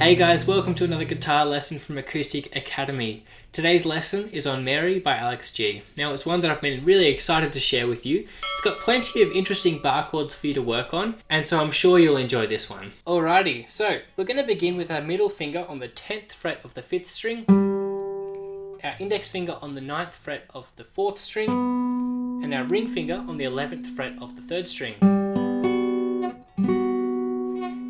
Hey guys, welcome to another guitar lesson from Acoustic Academy. Today's lesson is on Mary by EADGBE. Now it's one that I've been really excited to share with you. It's got plenty of interesting bar chords for you to work on, and so I'm sure you'll enjoy this one. Alrighty, so we're going to begin with our middle finger on the 10th fret of the 5th string, our index finger on the 9th fret of the 4th string, and our ring finger on the 11th fret of the 3rd string.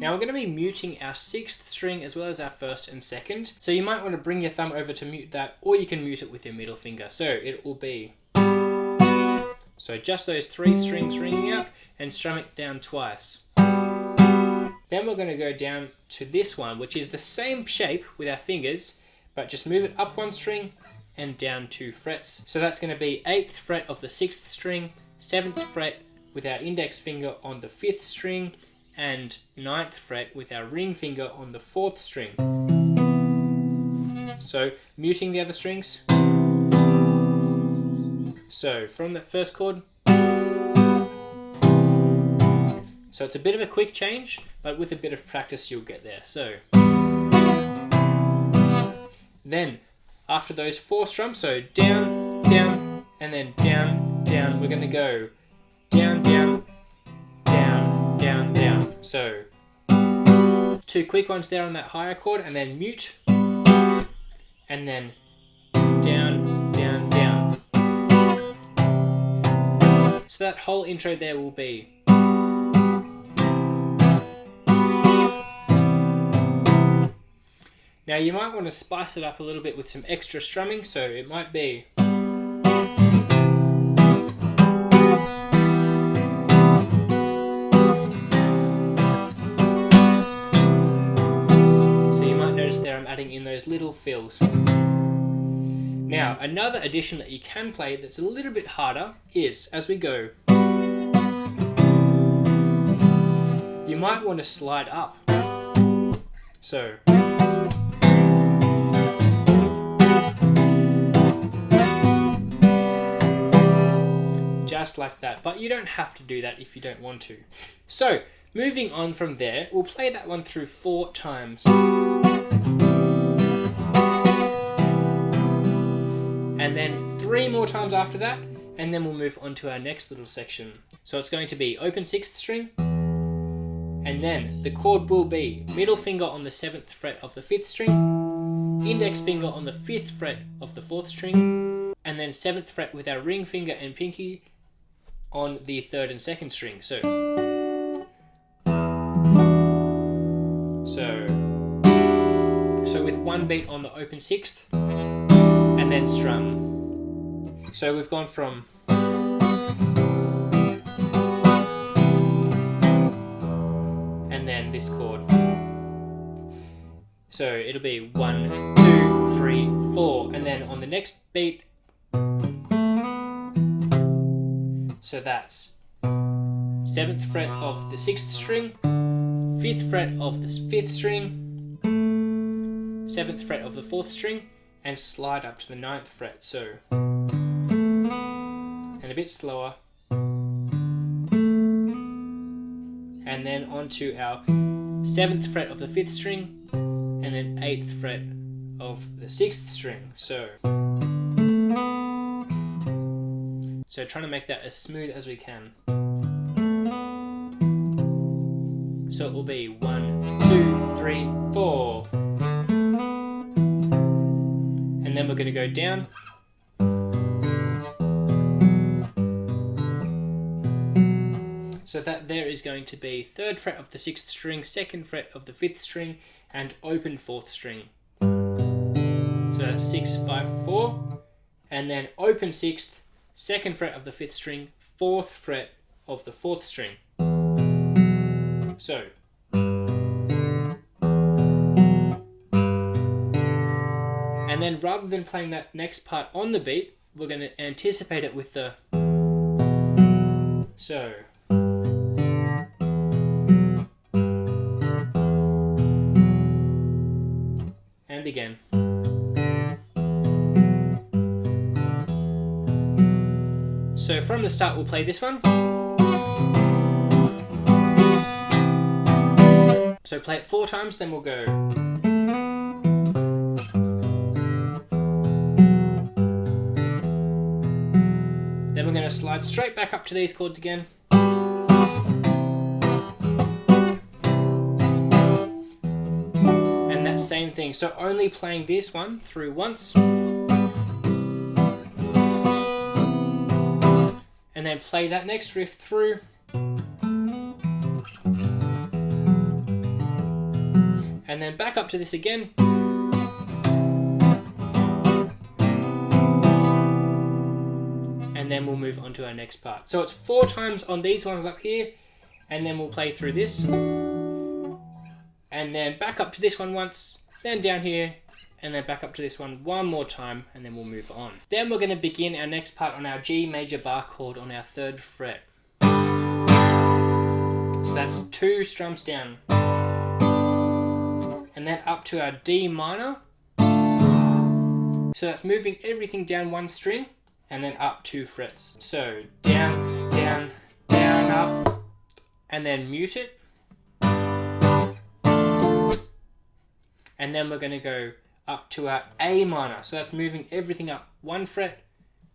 Now we're going to be muting our 6th string as well as our 1st and 2nd. So you might want to bring your thumb over to mute that, or you can mute it with your middle finger. So it will be, so just those 3 strings ringing out and strum it down twice. Then we're going to go down to this one, which is the same shape with our fingers, but just move it up 1 string and down 2 frets. So that's going to be 8th fret of the 6th string, 7th fret with our index finger on the 5th string, and 9th fret with our ring finger on the 4th string. So muting the other strings. So from that first chord. So it's a bit of a quick change, but with a bit of practice you'll get there. So then after those 4 strums, so down, down, and then down, down, we're going to go down, down, down, down, down. So 2 quick ones there on that higher chord, and then mute, and then down, down, down. So that whole intro there will be. Now you might want to spice it up a little bit with some extra strumming, so it might be. In those little fills. Now another addition that you can play that's a little bit harder is as we go, you might want to slide up. So just like that, but you don't have to do that if you don't want to. So moving on from there, we'll play that one through 4 times. And then 3 more times after that, and then we'll move on to our next little section. So it's going to be open 6th string, and then the chord will be middle finger on the 7th fret of the 5th string, index finger on the 5th fret of the 4th string, and then 7th fret with our ring finger and pinky on the 3rd and 2nd string. So with 1 beat on the open 6th, and then strum. So we've gone from and then this chord. So it'll be 1, 2, 3, 4, and then on the next beat. So that's 7th fret of the 6th string, 5th fret of the 5th string, 7th fret of the 4th string, and slide up to the 9th fret. So, and a bit slower, and then onto our 7th fret of the 5th string, and then 8th fret of the 6th string. So trying to make that as smooth as we can. So it will be 1, 2, 3, 4. And then we're going to go down. So that there is going to be 3rd fret of the 6th string, 2nd fret of the 5th string, and open 4th string. So that's 6, 5, 4. And then open 6th, 2nd fret of the 5th string, 4th fret of the 4th string. So. And then rather than playing that next part on the beat, we're going to anticipate it with the. So. And again. So from the start we'll play this one. So play it 4 times, then we'll go. slide straight back up to these chords again. And that same thing, so only playing this one through once. And then play that next riff through. And then back up to this again. And then we'll move on to our next part. So it's 4 times on these ones up here, and then we'll play through this. And then back up to this one once, then down here, and then back up to this one more time, and then we'll move on. Then we're going to begin our next part on our G major bar chord on our 3rd fret. So that's 2 strums down. And then up to our D minor. So that's moving everything down 1 string, and then up 2 frets. So down, down, down, up, and then mute it. And then we're going to go up to our A minor. So that's moving everything up 1 fret,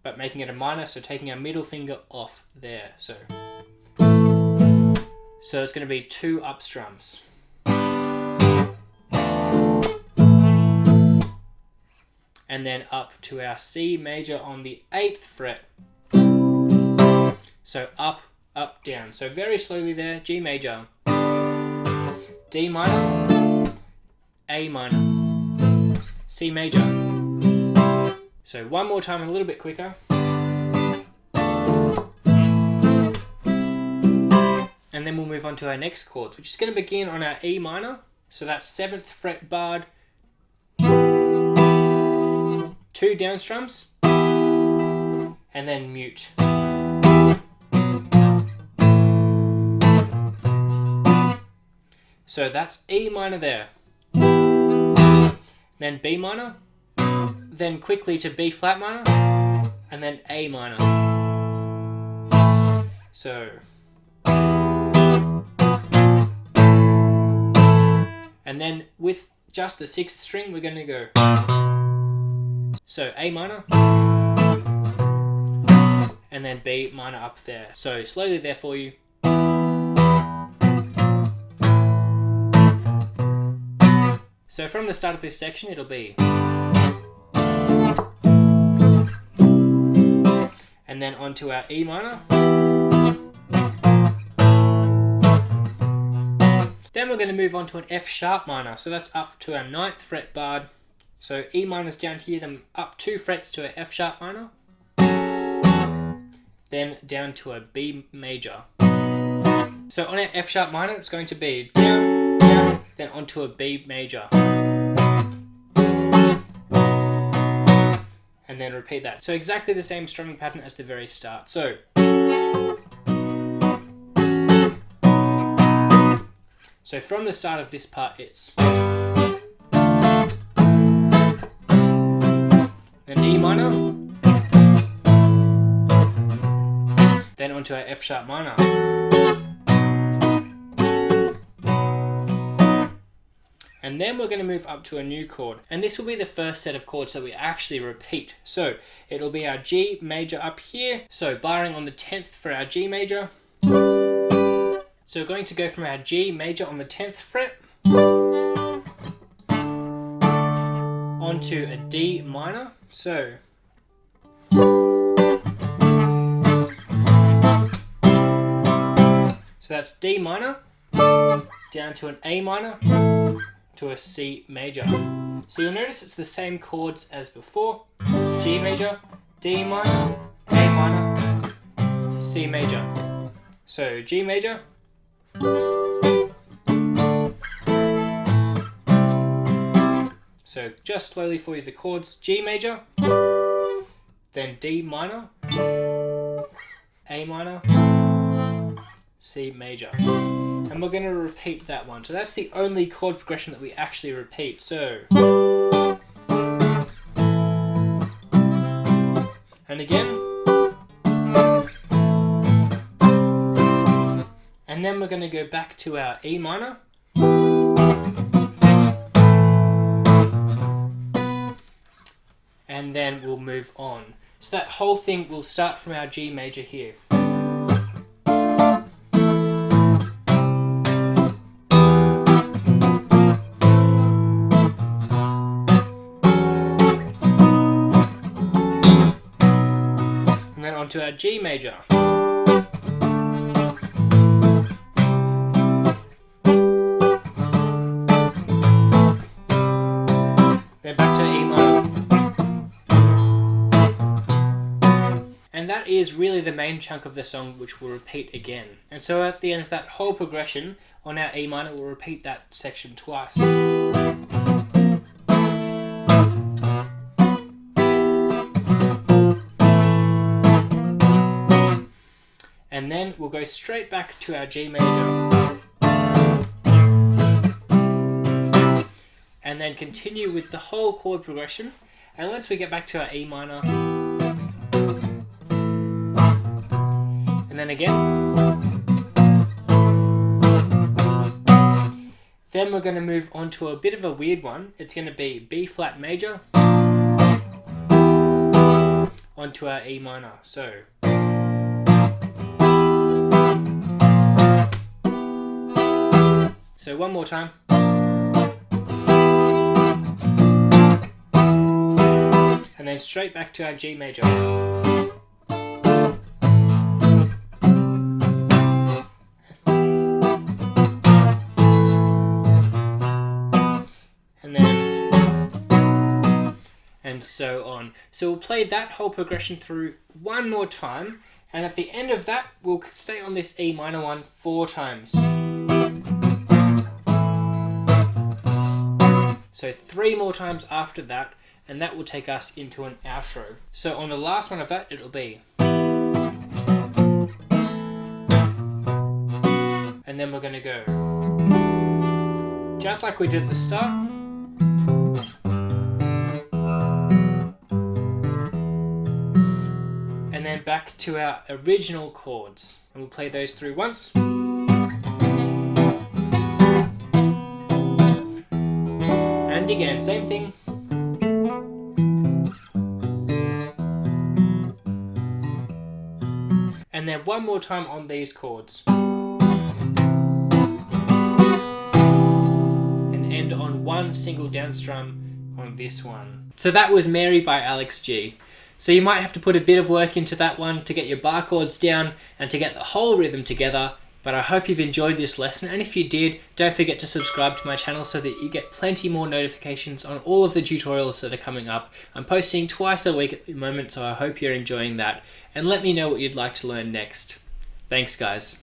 but making it a minor, so taking our middle finger off there. So it's going to be 2 up strums. And then up to our C major on the 8th fret. So up, up, down. So very slowly there, G major, D minor, A minor, C major. So one more time, a little bit quicker. And then we'll move on to our next chords, which is going to begin on our E minor. So that's 7th fret barred, 2 down strums, and then mute. So that's E minor there. Then B minor, then quickly to B flat minor, and then A minor. So and then with just the 6th string, we're going to go. So A minor, and then B minor up there. So slowly there for you. So from the start of this section, it'll be. And then onto our E minor. Then we're going to move on to an F sharp minor. So that's up to our 9th fret barred. So E minor's down here, then up 2 frets to a F sharp minor. Then down to a B major. So on our F sharp minor, it's going to be down, down, then onto a B major. And then repeat that. So exactly the same strumming pattern as the very start. So from the start of this part, it's then E minor, then onto our F sharp minor, and then we're going to move up to a new chord, and this will be the first set of chords that we actually repeat. So it'll be our G major up here, so barring on the 10th for our G major. So we're going to go from our G major on the 10th fret onto a D minor. So that's D minor, down to an A minor, to a C major. So you'll notice it's the same chords as before. G major, D minor, A minor, C major. So G major, so just slowly for you the chords. G major, then D minor, A minor, C major. And we're going to repeat that one. So that's the only chord progression that we actually repeat. So and again. And then we're going to go back to our E minor. And then we'll move on So that whole thing will start from our G major here. And then onto our G major. Then back to E minor. And that is really the main chunk of the song, which will repeat again. And so at the end of that whole progression on our E minor, we'll repeat that section twice. And then we'll go straight back to our G major. And then continue with the whole chord progression. And once we get back to our E minor, and then again, then we're going to move on to a bit of a weird one. It's going to be B flat major onto our E minor. So one more time. And then straight back to our G major. And then, and so on. So we'll play that whole progression through one more time, and at the end of that, we'll stay on this E minor one 4 times. So 3 more times after that, and that will take us into an outro. So on the last one of that, it'll be. And then we're going to go just like we did at the start. And then back to our original chords. And we'll play those through once. And again, same thing. And then one more time on these chords. And end on one single down strum on this one. So that was Mary by Alex G. So you might have to put a bit of work into that one to get your bar chords down and to get the whole rhythm together. But I hope you've enjoyed this lesson, and if you did, don't forget to subscribe to my channel so that you get plenty more notifications on all of the tutorials that are coming up. I'm posting twice a week at the moment, so I hope you're enjoying that, and let me know what you'd like to learn next. Thanks guys.